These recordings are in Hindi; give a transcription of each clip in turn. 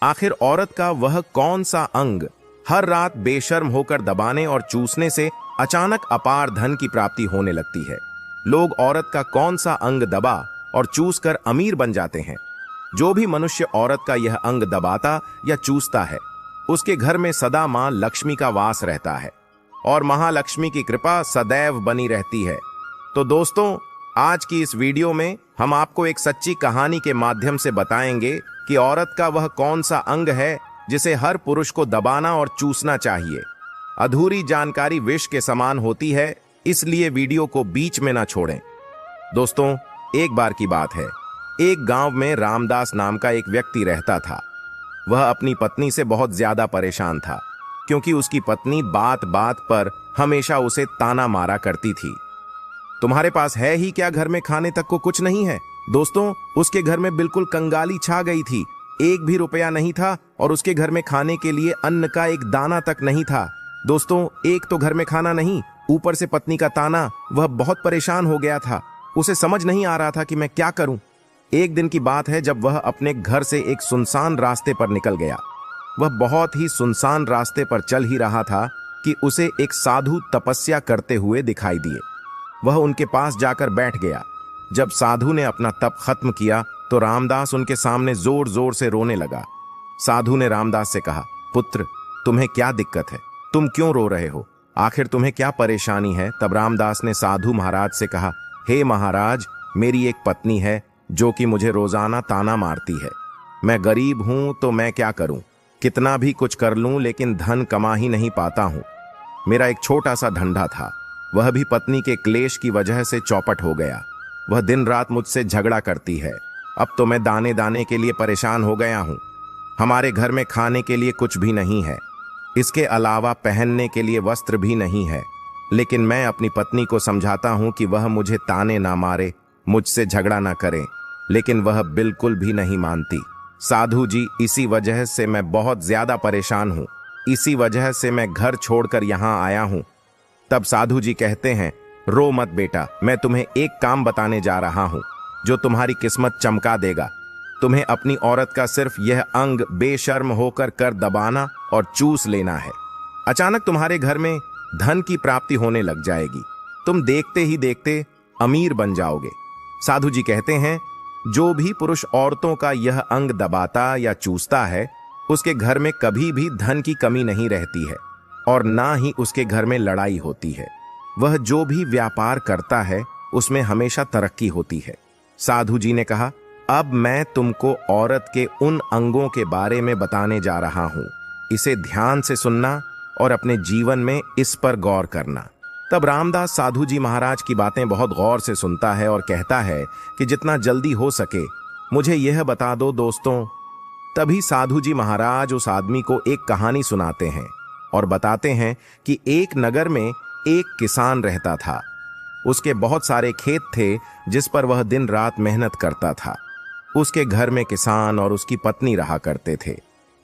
आखिर औरत का वह कौन सा अंग हर रात बेशर्म होकर दबाने और चूसने से अचानक अपार धन की प्राप्ति होने लगती है? लोग औरत का कौन सा अंग दबा और चूस कर अमीर बन जाते हैं? जो भी मनुष्य औरत का यह अंग दबाता या चूसता है, उसके घर में सदा मां लक्ष्मी का वास रहता है और महालक्ष्मी की कृपा सदैव बनी रहती है। तो दोस्तों, आज की इस वीडियो में हम आपको एक सच्ची कहानी के माध्यम से बताएंगे कि औरत का वह कौन सा अंग है जिसे हर पुरुष को दबाना और चूसना चाहिए। अधूरी जानकारी विष के समान होती है, इसलिए वीडियो को बीच में ना छोड़ें। दोस्तों, एक बार की बात है, एक गांव में रामदास नाम का एक व्यक्ति रहता था। वह अपनी पत्नी से बहुत ज्यादा परेशान था, क्योंकि उसकी पत्नी बात बात पर हमेशा उसे ताना मारा करती थी। तुम्हारे पास है ही क्या, घर में खाने तक को कुछ नहीं है? दोस्तों, उसके घर में बिल्कुल कंगाली छा गई थी। एक भी रुपया नहीं था और उसके घर में खाने के लिए अन्न का एक दाना तक नहीं था। दोस्तों, एक तो घर में खाना नहीं, ऊपर से पत्नी का ताना। वह बहुत परेशान हो गया था। उसे समझ नहीं आ रहा था कि मैं क्या करूं। एक दिन की बात है जब वह अपने घर से एक सुनसान रास्ते पर निकल गया। वह बहुत ही सुनसान रास्ते पर चल ही रहा था कि उसे एक साधु तपस्या करते हुए दिखाई दिए। वह उनके पास जाकर बैठ गया। जब साधु ने अपना तप खत्म किया तो रामदास उनके सामने जोर जोर से रोने लगा। साधु ने रामदास से कहा, पुत्र, तुम्हें क्या दिक्कत है? तुम क्यों रो रहे हो? आखिर तुम्हें क्या परेशानी है? तब रामदास ने साधु महाराज से कहा, हे महाराज, मेरी एक पत्नी है जो कि मुझे रोजाना ताना मारती है। मैं गरीब हूं तो मैं क्या करूं? कितना भी कुछ कर लूं लेकिन धन कमा ही नहीं पाता हूं। मेरा एक छोटा सा धंधा था, वह भी पत्नी के क्लेश की वजह से चौपट हो गया। वह दिन रात मुझसे झगड़ा करती है। अब तो मैं दाने दाने के लिए परेशान हो गया हूं। हमारे घर में खाने के लिए कुछ भी नहीं है, इसके अलावा पहनने के लिए वस्त्र भी नहीं है। लेकिन मैं अपनी पत्नी को समझाता हूं कि वह मुझे ताने ना मारे, मुझसे झगड़ा ना करे, लेकिन वह बिल्कुल भी नहीं मानती। साधु जी, इसी वजह से मैं बहुत ज्यादा परेशान हूं। इसी वजह से मैं घर छोड़कर यहां आया हूं। तब साधु जी कहते हैं, रो मत बेटा, मैं तुम्हें एक काम बताने जा रहा हूं जो तुम्हारी किस्मत चमका देगा। तुम्हें अपनी औरत का सिर्फ यह अंग बेशर्म होकर कर दबाना और चूस लेना है। अचानक तुम्हारे घर में धन की प्राप्ति होने लग जाएगी। तुम देखते ही देखते अमीर बन जाओगे। साधु जी कहते हैं, जो भी पुरुष औरतों का यह अंग दबाता या चूसता है, उसके घर में कभी भी धन की कमी नहीं रहती है और ना ही उसके घर में लड़ाई होती है। वह जो भी व्यापार करता है उसमें हमेशा तरक्की होती है। साधु जी ने कहा, अब मैं तुमको औरत के उन अंगों के बारे में बताने जा रहा हूं। इसे ध्यान से सुनना और अपने जीवन में इस पर गौर करना। तब रामदास साधु जी महाराज की बातें बहुत गौर से सुनता है और कहता है कि जितना जल्दी हो सके मुझे यह बता दो दोस्तों। तभी साधु जी महाराज उस आदमी को एक कहानी सुनाते हैं और बताते हैं कि एक नगर में एक किसान रहता था। उसके बहुत सारे खेत थे जिस पर वह दिन रात मेहनत करता था। उसके घर में किसान और उसकी पत्नी रहा करते थे।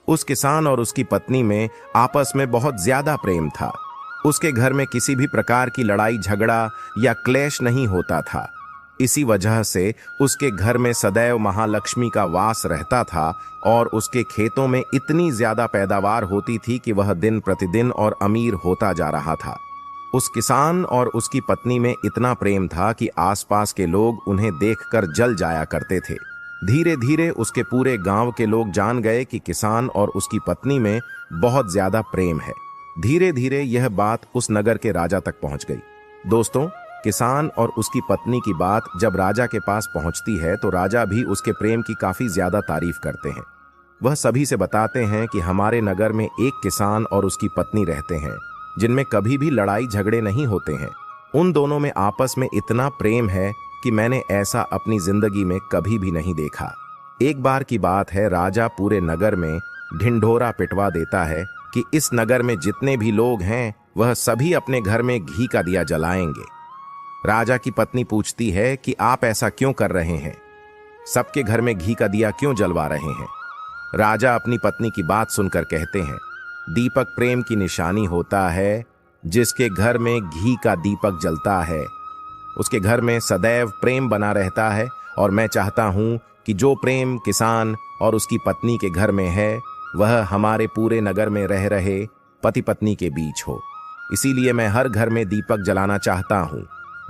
उस किसान और उसकी पत्नी में आपस में बहुत ज्यादा प्रेम था। उसके घर में किसी भी प्रकार की लड़ाई झगड़ा या क्लेश नहीं होता था। इसी वजह से उसके घर में सदैव महालक्ष्मी का वास रहता था और उसके खेतों में इतनी ज्यादा पैदावार होती थी कि वह दिन प्रतिदिन और अमीर होता जा रहा था। उस किसान और उसकी पत्नी में इतना प्रेम था कि आसपास के लोग उन्हें देखकर जल जाया करते थे। धीरे धीरे उसके पूरे गांव के लोग जान गए कि किसान और उसकी पत्नी में बहुत ज्यादा प्रेम है। धीरे धीरे यह बात उस नगर के राजा तक पहुंच गई। दोस्तों, किसान और उसकी पत्नी की बात जब राजा के पास पहुंचती है तो राजा भी उसके प्रेम की काफी ज्यादा तारीफ करते हैं। वह सभी से बताते हैं कि हमारे नगर में एक किसान और उसकी पत्नी रहते हैं जिनमें कभी भी लड़ाई झगड़े नहीं होते हैं। उन दोनों में आपस में इतना प्रेम है कि मैंने ऐसा अपनी जिंदगी में कभी भी नहीं देखा। एक बार की बात है, राजा पूरे नगर में ढिंढोरा पिटवा देता है कि इस नगर में जितने भी लोग हैं वह सभी अपने घर में घी का दिया जलाएंगे। राजा की पत्नी पूछती है कि आप ऐसा क्यों कर रहे हैं? सबके घर में घी का दिया क्यों जलवा रहे हैं? राजा अपनी पत्नी की बात सुनकर कहते हैं, दीपक प्रेम की निशानी होता है। जिसके घर में घी का दीपक जलता है उसके घर में सदैव प्रेम बना रहता है और मैं चाहता हूं कि जो प्रेम किसान और उसकी पत्नी के घर में है वह हमारे पूरे नगर में रह रहे पति पत्नी के बीच हो। इसीलिए मैं हर घर में दीपक जलाना चाहता हूं।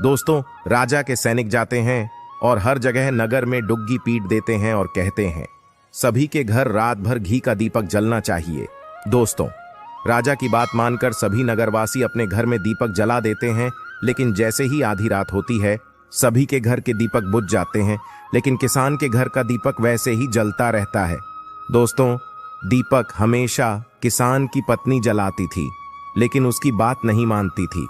दोस्तों, राजा के सैनिक जाते हैं और हर जगह नगर में डुग्गी पीट देते हैं और कहते हैं सभी के घर रात भर घी का दीपक जलना चाहिए। दोस्तों, राजा की बात मानकर सभी नगरवासी अपने घर में दीपक जला देते हैं, लेकिन जैसे ही आधी रात होती है सभी के घर के दीपक बुझ जाते हैं, लेकिन किसान के घर का दीपक वैसे ही जलता रहता है। दोस्तों, दीपक हमेशा किसान की पत्नी जलाती थी, लेकिन उसकी बात नहीं मानती थी।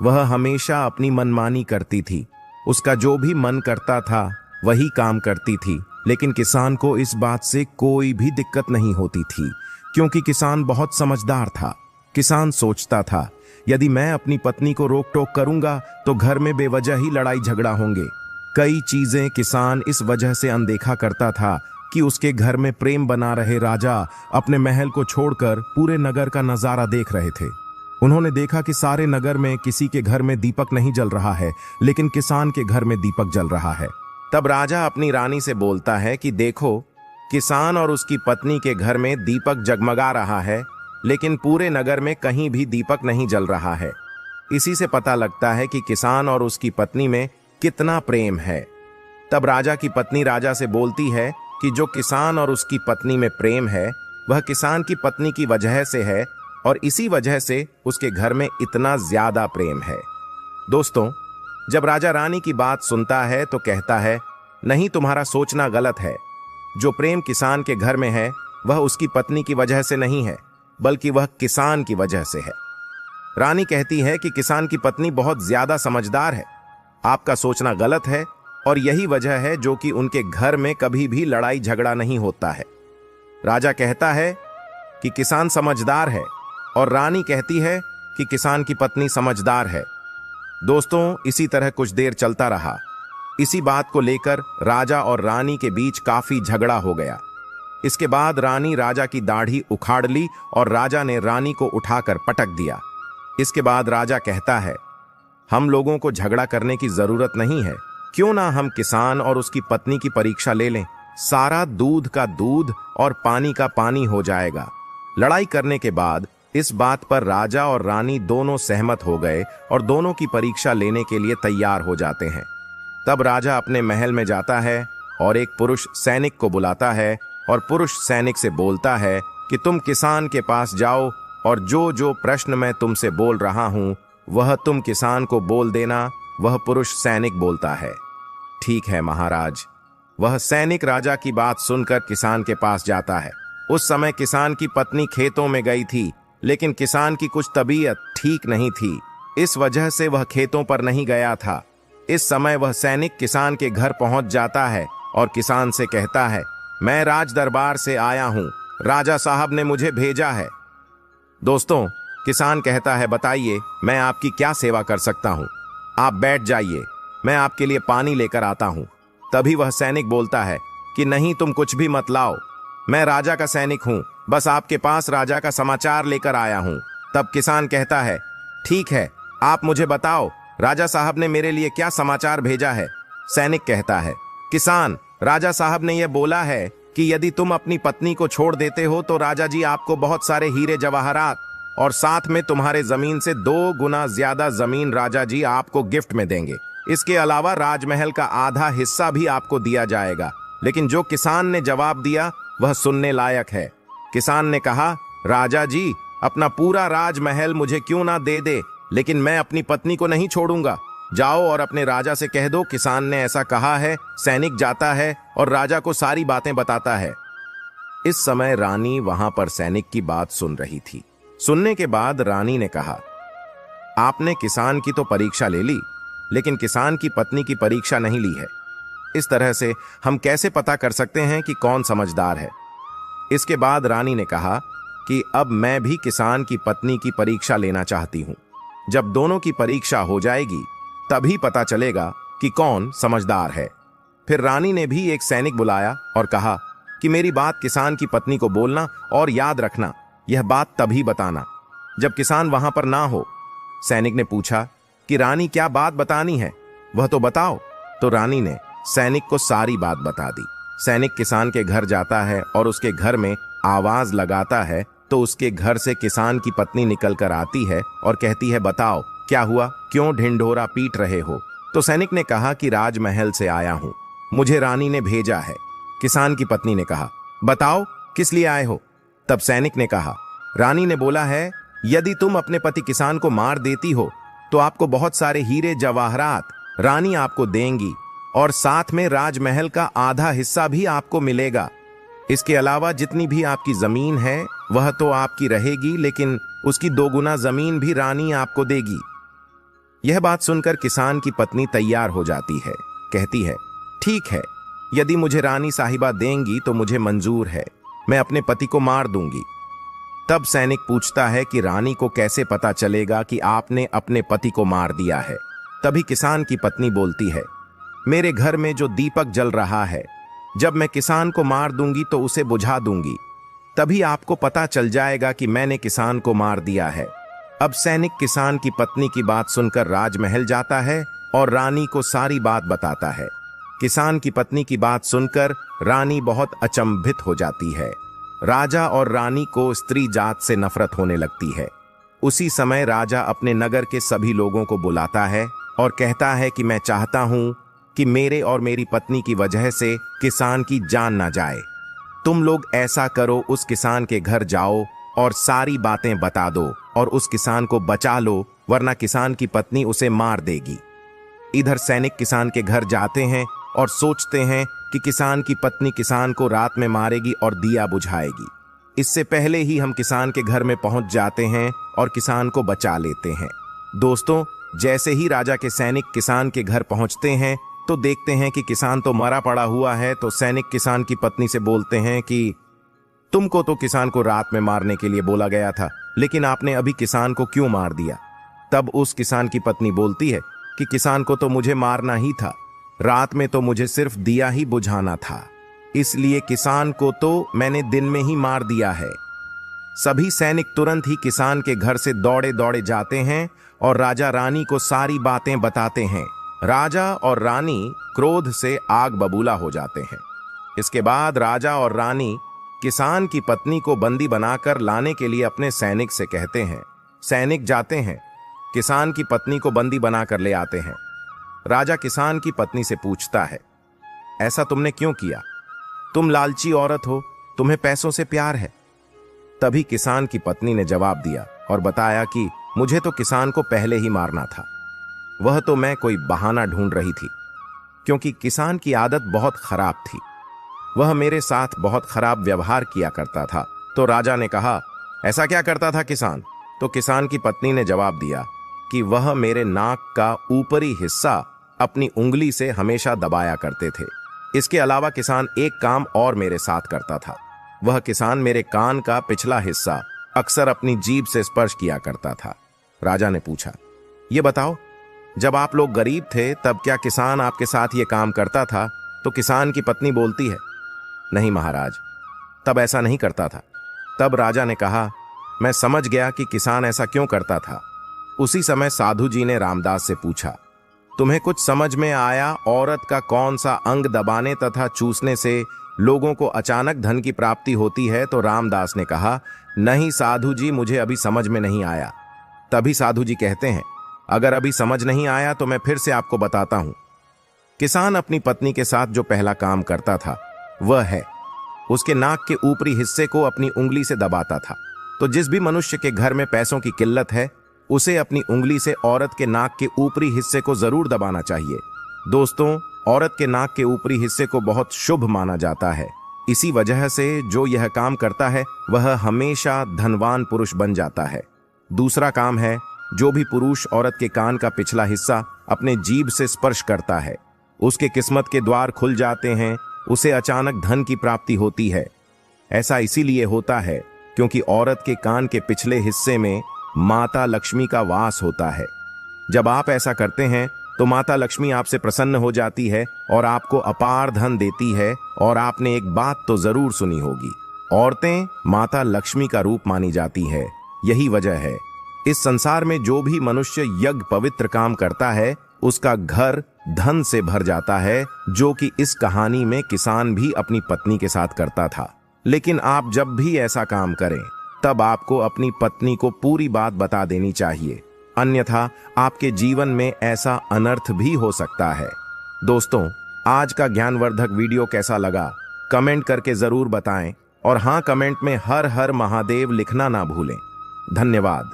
वह हमेशा अपनी मनमानी करती थी। उसका जो भी मन करता था वही काम करती थी, लेकिन किसान को इस बात से कोई भी दिक्कत नहीं होती थी, क्योंकि किसान बहुत समझदार था। किसान सोचता था यदि मैं अपनी पत्नी को रोक टोक करूंगा तो घर में बेवजह ही लड़ाई झगड़ा होंगे। कई चीजें किसान इस वजह से अनदेखा करता था कि उसके घर में प्रेम बना रहे राजा अपने महल को छोड़कर पूरे नगर का नजारा देख रहे थे। उन्होंने देखा कि सारे नगर में किसी के घर में दीपक नहीं जल रहा है, लेकिन किसान के घर में दीपक जल रहा है। तब राजा अपनी रानी से बोलता है कि देखो, किसान और उसकी पत्नी के घर में दीपक जगमगा रहा है, लेकिन पूरे नगर में कहीं भी दीपक नहीं जल रहा है। इसी से पता लगता है कि किसान और उसकी पत्नी में कितना प्रेम है। तब राजा की पत्नी राजा से बोलती है कि जो किसान और उसकी पत्नी में प्रेम है वह किसान की पत्नी की वजह से है, और इसी वजह से उसके घर में इतना ज्यादा प्रेम है। दोस्तों, जब राजा रानी की बात सुनता है तो कहता है नहीं, तुम्हारा सोचना गलत है। जो प्रेम किसान के घर में है वह उसकी पत्नी की वजह से नहीं है, बल्कि वह किसान की वजह से है। रानी कहती है कि किसान की पत्नी बहुत ज्यादा समझदार है। आपका सोचना गलत है, और यही वजह है जो कि उनके घर में कभी भी लड़ाई झगड़ा नहीं होता है। राजा कहता है कि किसान समझदार है, और रानी कहती है कि किसान की पत्नी समझदार है। दोस्तों, इसी तरह कुछ देर चलता रहा। इसी बात को लेकर राजा और रानी के बीच काफी झगड़ा हो गया। इसके बाद रानी राजा की दाढ़ी उखाड़ ली और राजा ने रानी को उठाकर पटक दिया। इसके बाद राजा कहता है हम लोगों को झगड़ा करने की जरूरत नहीं है, क्यों ना हम किसान और उसकी पत्नी की परीक्षा ले लें। सारा दूध का दूध और पानी का पानी हो जाएगा। लड़ाई करने के बाद इस बात पर राजा और रानी दोनों सहमत हो गए और दोनों की परीक्षा लेने के लिए तैयार हो जाते हैं। तब राजा अपने महल में जाता है और एक पुरुष सैनिक को बुलाता है और पुरुष सैनिक से बोलता है कि तुम किसान के पास जाओ और जो जो प्रश्न मैं तुमसे बोल रहा हूं वह तुम किसान को बोल देना। वह पुरुष सैनिक बोलता है ठीक है महाराज। वह सैनिक राजा की बात सुनकर किसान के पास जाता है। उस समय किसान की पत्नी खेतों में गई थी, लेकिन किसान की कुछ तबीयत ठीक नहीं थी, इस वजह से वह खेतों पर नहीं गया था। इस समय वह सैनिक किसान के घर पहुंच जाता है और किसान से कहता है मैं राज दरबार से आया हूं, राजा साहब ने मुझे भेजा है। दोस्तों, किसान कहता है बताइए मैं आपकी क्या सेवा कर सकता हूं। आप बैठ जाइए, मैं आपके लिए पानी लेकर आता हूं। तभी वह सैनिक बोलता है कि नहीं, तुम कुछ भी मत लाओ, मैं राजा का सैनिक हूं, बस आपके पास राजा का समाचार लेकर आया हूं। तब किसान कहता है ठीक है, आप मुझे बताओ राजा साहब ने मेरे लिए क्या समाचार भेजा है। सैनिक कहता है किसान, राजा साहब ने यह बोला है कि यदि तुम अपनी पत्नी को छोड़ देते हो तो राजा जी आपको बहुत सारे हीरे जवाहरात और साथ में तुम्हारे जमीन से 2 गुना ज्यादा जमीन राजा जी आपको गिफ्ट में देंगे। इसके अलावा राजमहल का आधा हिस्सा भी आपको दिया जाएगा। लेकिन जो किसान ने जवाब दिया वह सुनने लायक है। किसान ने कहा राजा जी अपना पूरा राजमहल मुझे क्यों ना दे दे, लेकिन मैं अपनी पत्नी को नहीं छोड़ूंगा। जाओ और अपने राजा से कह दो किसान ने ऐसा कहा है। सैनिक जाता है और राजा को सारी बातें बताता है। इस समय रानी वहां पर सैनिक की बात सुन रही थी। सुनने के बाद रानी ने कहा आपने किसान की तो परीक्षा ले ली, लेकिन किसान की पत्नी की परीक्षा नहीं ली है। इस तरह से हम कैसे पता कर सकते हैं कि कौन समझदार है। इसके बाद रानी ने कहा कि अब मैं भी किसान की पत्नी की परीक्षा लेना चाहती हूं। जब दोनों की परीक्षा हो जाएगी तभी पता चलेगा कि कौन समझदार है। फिर रानी ने भी एक सैनिक बुलाया और कहा कि मेरी बात किसान की पत्नी को बोलना और याद रखना, यह बात तभी बताना जब किसान वहां पर ना हो। सैनिक ने पूछा कि रानी क्या बात बतानी है, वह तो बताओ। तो रानी ने सैनिक को सारी बात बता दी। सैनिक किसान के घर जाता है और उसके घर में आवाज लगाता है तो उसके घर से किसान की पत्नी निकल कर आती है और कहती है, बताओ क्या हुआ, क्यों ढिंढोरा पीट रहे हो? तो सैनिक ने कहा कि राजमहल से आया हूं, मुझे रानी ने भेजा है। किसान की पत्नी ने कहा, बताओ किस लिए आए हो? तब सैनिक ने कहा, रानी ने बोला है यदि तुम अपने पति किसान को मार देती हो तो आपको बहुत सारे हीरे जवाहरात रानी आपको देंगी और साथ में राजमहल का आधा हिस्सा भी आपको मिलेगा। इसके अलावा जितनी भी आपकी जमीन है वह तो आपकी रहेगी, लेकिन उसकी 2 गुना जमीन भी रानी आपको देगी। यह बात सुनकर किसान की पत्नी तैयार हो जाती है, कहती है, ठीक है, यदि मुझे रानी साहिबा देंगी तो मुझे मंजूर है, मैं अपने पति को मार दूंगी। तब सैनिक पूछता है कि रानी को कैसे पता चलेगा कि आपने अपने पति को मार दिया है? तभी किसान की पत्नी बोलती है, मेरे घर में जो दीपक जल रहा है, जब मैं किसान को मार दूंगी तो उसे बुझा दूंगी, तभी आपको पता चल जाएगा कि मैंने किसान को मार दिया है। अब सैनिक किसान की पत्नी की बात सुनकर राजमहल जाता है और रानी को सारी बात बताता है। किसान की पत्नी की बात सुनकर रानी बहुत अचंभित हो जाती है। राजा और रानी को स्त्री जात से नफरत होने लगती है। उसी समय राजा अपने नगर के सभी लोगों को बुलाता है और कहता है कि मैं चाहता हूं कि मेरे और मेरी पत्नी की वजह से किसान की जान ना जाए। तुम लोग ऐसा करो, उस किसान के घर जाओ और सारी बातें बता दो और उस किसान को बचा लो, वरना किसान की पत्नी उसे मार देगी। इधर सैनिक किसान के घर जाते हैं और सोचते हैं कि किसान की पत्नी किसान को रात में मारेगी और दिया बुझाएगी। इससे पहले ही हम किसान के घर में पहुंच जाते हैं और किसान को बचा लेते हैं। दोस्तों, जैसे ही राजा के सैनिक किसान के घर पहुंचते हैं तो देखते हैं कि किसान तो मरा पड़ा हुआ है। तो सैनिक किसान की पत्नी से बोलते हैं कि तुमको तो किसान को रात में मारने के लिए बोला गया था, लेकिन आपने अभी किसान को क्यों मार दिया? तब उस किसान की पत्नी बोलती है कि किसान को तो मुझे मारना ही था, रात में तो मुझे सिर्फ दिया ही बुझाना था, इसलिए किसान को तो मैंने दिन में ही मार दिया है। सभी सैनिक तुरंत ही किसान के घर से दौड़े दौड़े जाते हैं और राजा रानी को सारी बातें बताते हैं। राजा और रानी क्रोध से आग बबूला हो जाते हैं। इसके बाद राजा और रानी किसान की पत्नी को बंदी बनाकर लाने के लिए अपने सैनिक से कहते हैं। सैनिक जाते हैं, किसान की पत्नी को बंदी बनाकर ले आते हैं। राजा किसान की पत्नी से पूछता है, ऐसा तुमने क्यों किया? तुम लालची औरत हो, तुम्हें पैसों से प्यार है। तभी किसान की पत्नी ने जवाब दिया और बताया कि मुझे तो किसान को पहले ही मारना था, वह तो मैं कोई बहाना ढूंढ रही थी, क्योंकि किसान की आदत बहुत खराब थी, वह मेरे साथ बहुत खराब व्यवहार किया करता था। तो राजा ने कहा, ऐसा क्या करता था किसान? तो किसान की पत्नी ने जवाब दिया कि वह मेरे नाक का ऊपरी हिस्सा अपनी उंगली से हमेशा दबाया करते थे। इसके अलावा किसान एक काम और मेरे साथ करता था, वह किसान मेरे कान का पिछला हिस्सा अक्सर अपनी जीभ से स्पर्श किया करता था। राजा ने पूछा, ये बताओ, जब आप लोग गरीब थे तब क्या किसान आपके साथ ये काम करता था? तो किसान की पत्नी बोलती है, नहीं महाराज, तब ऐसा नहीं करता था। तब राजा ने कहा, मैं समझ गया कि किसान ऐसा क्यों करता था। उसी समय साधु जी ने रामदास से पूछा, तुम्हें कुछ समझ में आया औरत का कौन सा अंग दबाने तथा चूसने से लोगों को अचानक धन की प्राप्ति होती है? तो रामदास ने कहा, नहीं साधु जी, मुझे अभी समझ में नहीं आया। तभी साधु जी कहते हैं, अगर अभी समझ नहीं आया तो मैं फिर से आपको बताता हूं। किसान अपनी पत्नी के साथ जो पहला काम करता था वह है, उसके नाक के ऊपरी हिस्से को अपनी उंगली से दबाता था। तो जिस भी मनुष्य के घर में पैसों की किल्लत है, उसे अपनी उंगली से औरत के नाक के ऊपरी हिस्से को जरूर दबाना चाहिए। दोस्तों, औरत के नाक के ऊपरी हिस्से को बहुत शुभ माना जाता है। इसी वजह से जो यह काम करता है वह हमेशा धनवान पुरुष बन जाता है। दूसरा काम है, जो भी पुरुष औरत के कान का पिछला हिस्सा अपने जीभ से स्पर्श करता है, उसके किस्मत के द्वार खुल जाते हैं, उसे अचानक धन की प्राप्ति होती है। ऐसा इसीलिए होता है क्योंकि औरत के कान के पिछले हिस्से में माता लक्ष्मी का वास होता है। जब आप ऐसा करते हैं तो माता लक्ष्मी आपसे प्रसन्न हो जाती है और आपको अपार धन देती है। और आपने एक बात तो जरूर सुनी होगी, औरतें माता लक्ष्मी का रूप मानी जाती है। यही वजह है, इस संसार में जो भी मनुष्य यज्ञ पवित्र काम करता है उसका घर धन से भर जाता है, जो कि इस कहानी में किसान भी अपनी पत्नी के साथ करता था। लेकिन आप जब भी ऐसा काम करें तब आपको अपनी पत्नी को पूरी बात बता देनी चाहिए, अन्यथा आपके जीवन में ऐसा अनर्थ भी हो सकता है। दोस्तों, आज का ज्ञानवर्धक वीडियो कैसा लगा कमेंट करके जरूर बताएं और हाँ, कमेंट में हर हर महादेव लिखना ना भूलें। धन्यवाद।